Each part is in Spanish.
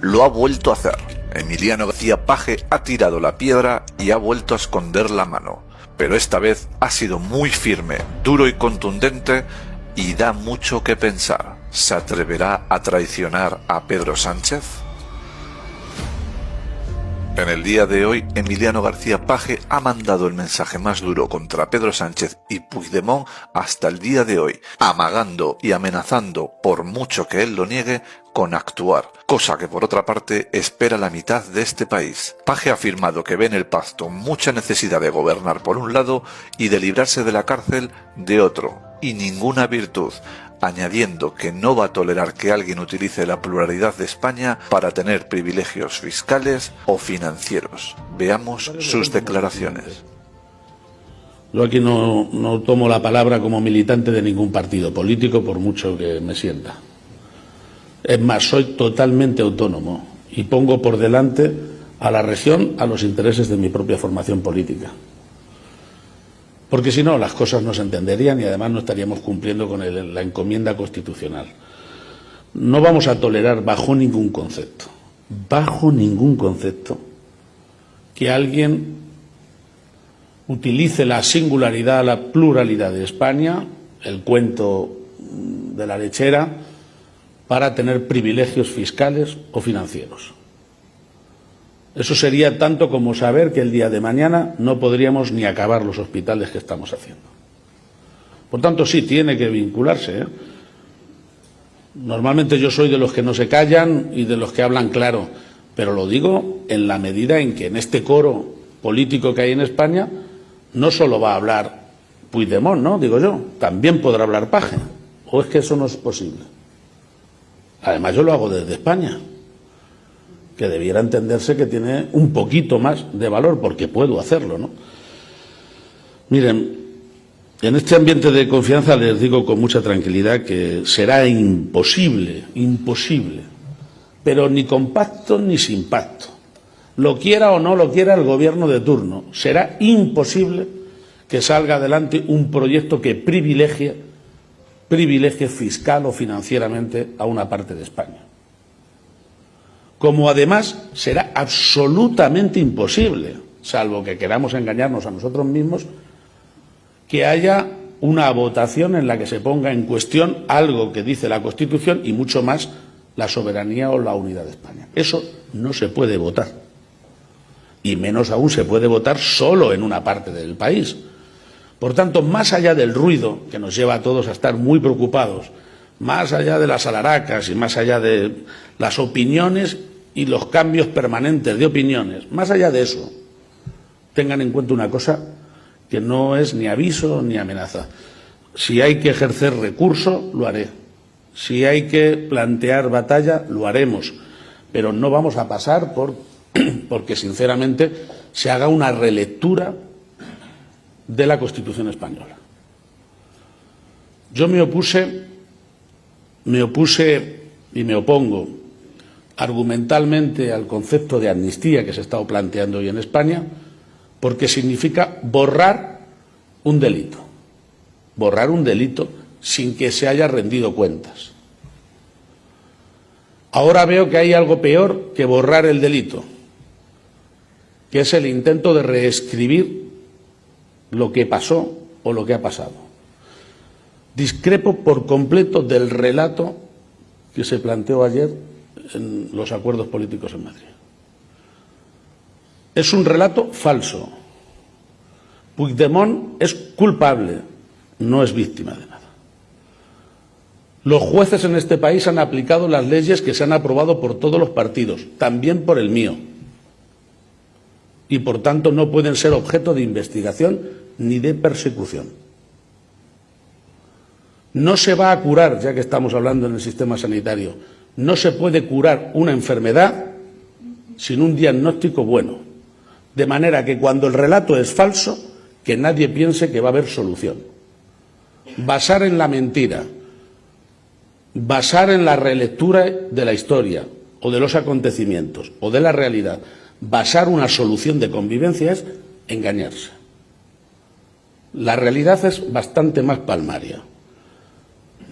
Lo ha vuelto a hacer. Emiliano García Paje ha tirado la piedra y ha vuelto a esconder la mano. Pero esta vez ha sido muy firme, duro y contundente y da mucho que pensar. ¿Se atreverá a traicionar a Pedro Sánchez? En el día de hoy, Emiliano García Paje ha mandado el mensaje más duro contra Pedro Sánchez y Puigdemont hasta el día de hoy, amagando y amenazando, por mucho que él lo niegue, con actuar, cosa que por otra parte espera la mitad de este país. Paje ha afirmado que ve en el pacto mucha necesidad de gobernar por un lado y de librarse de la cárcel de otro, y ninguna virtud, añadiendo que no va a tolerar que alguien utilice la pluralidad de España para tener privilegios fiscales o financieros. Veamos sus declaraciones. Yo aquí no tomo la palabra como militante de ningún partido político, por mucho que me sienta. Es más, soy totalmente autónomo y pongo por delante a la región a los intereses de mi propia formación política. Porque si no, las cosas no se entenderían y además no estaríamos cumpliendo con la encomienda constitucional. No vamos a tolerar bajo ningún concepto, que alguien utilice la singularidad, la pluralidad de España, el cuento de la lechera, para tener privilegios fiscales o financieros. Eso sería tanto como saber que el día de mañana no podríamos ni acabar los hospitales que estamos haciendo. Por tanto, sí, tiene que vincularse, ¿eh? Normalmente yo soy de los que no se callan y de los que hablan claro, pero lo digo en la medida en que en este coro político que hay en España no solo va a hablar Puigdemont, ¿no? Digo yo, también podrá hablar Paje. ¿O es que eso no es posible? Además, yo lo hago desde España, que debiera entenderse que tiene un poquito más de valor, porque puedo hacerlo, ¿no? Miren, en este ambiente de confianza les digo con mucha tranquilidad que será imposible, pero ni con pacto ni sin pacto, lo quiera o no lo quiera el gobierno de turno, será imposible que salga adelante un proyecto que privilegie fiscal o financieramente a una parte de España. Como además será absolutamente imposible, salvo que queramos engañarnos a nosotros mismos, que haya una votación en la que se ponga en cuestión algo que dice la Constitución y mucho más la soberanía o la unidad de España. Eso no se puede votar. Y menos aún se puede votar solo en una parte del país. Por tanto, más allá del ruido que nos lleva a todos a estar muy preocupados, más allá de las alaracas y más allá de las opiniones y los cambios permanentes de opiniones, más allá de eso, tengan en cuenta una cosa que no es ni aviso ni amenaza. Si hay que ejercer recurso, lo haré. Si hay que plantear batalla, lo haremos. Pero no vamos a pasar porque sinceramente se haga una relectura de la Constitución española. Yo me opuse y me opongo argumentalmente al concepto de amnistía que se ha estado planteando hoy en España, porque significa borrar un delito sin que se haya rendido cuentas. Ahora veo que hay algo peor que borrar el delito, que es el intento de reescribir lo que pasó o lo que ha pasado. Discrepo por completo del relato que se planteó ayer en los acuerdos políticos en Madrid. Es un relato falso. Puigdemont es culpable, no es víctima de nada. Los jueces en este país han aplicado las leyes que se han aprobado por todos los partidos, también por el mío. Y por tanto no pueden ser objeto de investigación ni de persecución. No se va a curar, ya que estamos hablando en el sistema sanitario, no se puede curar una enfermedad sin un diagnóstico bueno. De manera que cuando el relato es falso, que nadie piense que va a haber solución. Basar en la mentira, basar en la relectura de la historia o de los acontecimientos o de la realidad, basar una solución de convivencia es engañarse. La realidad es bastante más palmaria.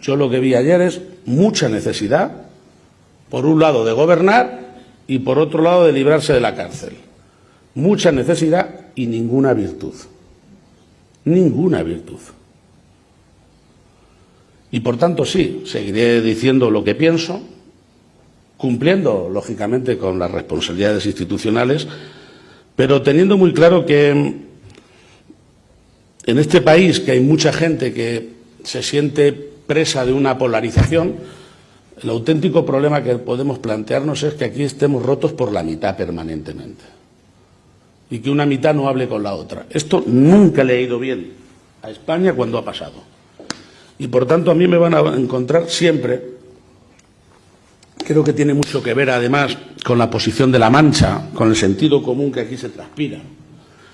Yo lo que vi ayer es mucha necesidad, por un lado, de gobernar y por otro lado de librarse de la cárcel. Mucha necesidad y ninguna virtud. Ninguna virtud. Y por tanto sí, seguiré diciendo lo que pienso, cumpliendo lógicamente con las responsabilidades institucionales, pero teniendo muy claro que en este país, que hay mucha gente que se siente presa de una polarización, el auténtico problema que podemos plantearnos es que aquí estemos rotos por la mitad permanentemente y que una mitad no hable con la otra. Esto nunca le ha ido bien a España cuando ha pasado. Y por tanto a mí me van a encontrar siempre, creo que tiene mucho que ver además con la posición de La Mancha, con el sentido común que aquí se transpira,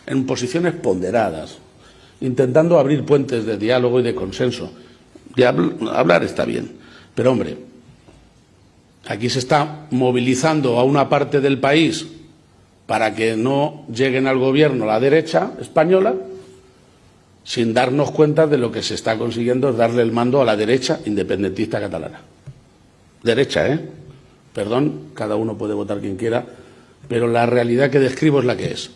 en posiciones ponderadas, intentando abrir puentes de diálogo y de consenso. De hablar está bien, pero hombre, aquí se está movilizando a una parte del país para que no lleguen al gobierno la derecha española, sin darnos cuenta de lo que se está consiguiendo es darle el mando a la derecha independentista catalana. Derecha, ¿eh? Perdón, cada uno puede votar quien quiera, pero la realidad que describo es la que es.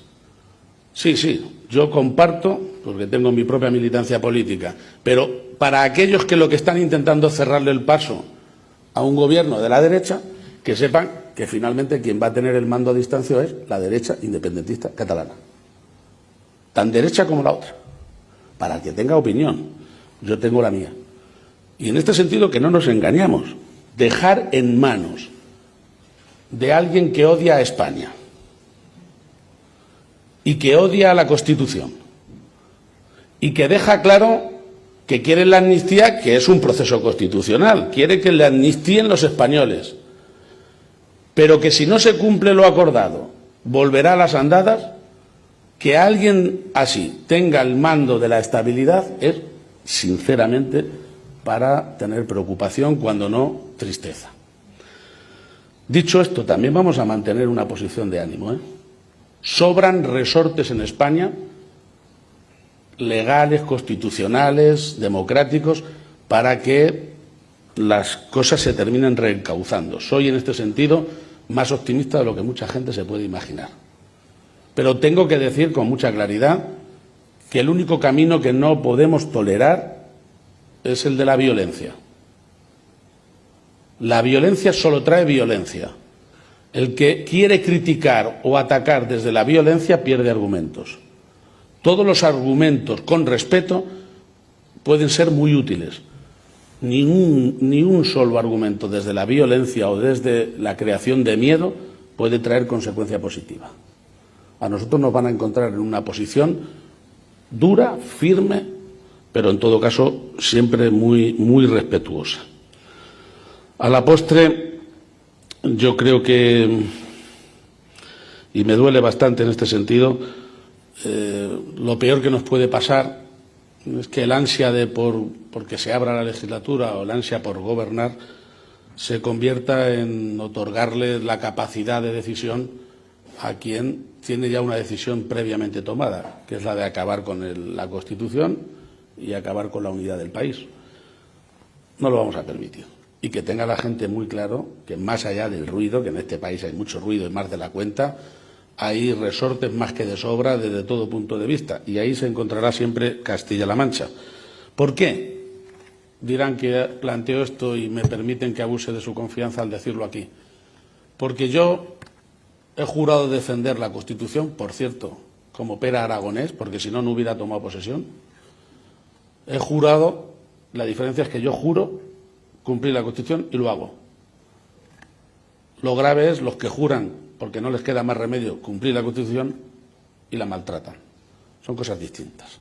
Sí, yo comparto, porque tengo mi propia militancia política, pero para aquellos que lo que están intentando es cerrarle el paso a un gobierno de la derecha, que sepan que finalmente quien va a tener el mando a distancia es la derecha independentista catalana. Tan derecha como la otra. Para el que tenga opinión, yo tengo la mía. Y en este sentido que no nos engañemos, dejar en manos de alguien que odia a España y que odia a la Constitución y que deja claro que quiere la amnistía, que es un proceso constitucional, quiere que le amnistíen los españoles, pero que si no se cumple lo acordado, volverá a las andadas. Que alguien así tenga el mando de la estabilidad es, sinceramente, para tener preocupación, cuando no tristeza. Dicho esto, también vamos a mantener una posición de ánimo, ¿eh? Sobran resortes en España, legales, constitucionales, democráticos, para que las cosas se terminen reencauzando. Soy, en este sentido, más optimista de lo que mucha gente se puede imaginar. Pero tengo que decir con mucha claridad que el único camino que no podemos tolerar es el de la violencia. La violencia solo trae violencia. El que quiere criticar o atacar desde la violencia pierde argumentos. Todos los argumentos con respeto pueden ser muy útiles. Ni un solo argumento desde la violencia o desde la creación de miedo puede traer consecuencia positiva. A nosotros nos van a encontrar en una posición dura, firme, pero en todo caso siempre muy respetuosa. A la postre, yo creo que, y me duele bastante en este sentido, lo peor que nos puede pasar es que el ansia porque se abra la legislatura o el ansia por gobernar se convierta en otorgarle la capacidad de decisión a quien tiene ya una decisión previamente tomada, que es la de acabar con la Constitución y acabar con la unidad del país. No lo vamos a permitir. Y que tenga la gente muy claro que más allá del ruido, que en este país hay mucho ruido y más de la cuenta, hay resortes más que de sobra desde todo punto de vista. Y ahí se encontrará siempre Castilla-La Mancha. ¿Por qué? Dirán que planteo esto y me permiten que abuse de su confianza al decirlo aquí. Porque yo he jurado defender la Constitución, por cierto, como Pera Aragonés, porque si no, no hubiera tomado posesión. He jurado, la diferencia es que yo juro cumplir la Constitución y lo hago. Lo grave es los que juran, porque no les queda más remedio, cumplir la Constitución y la maltratan. Son cosas distintas.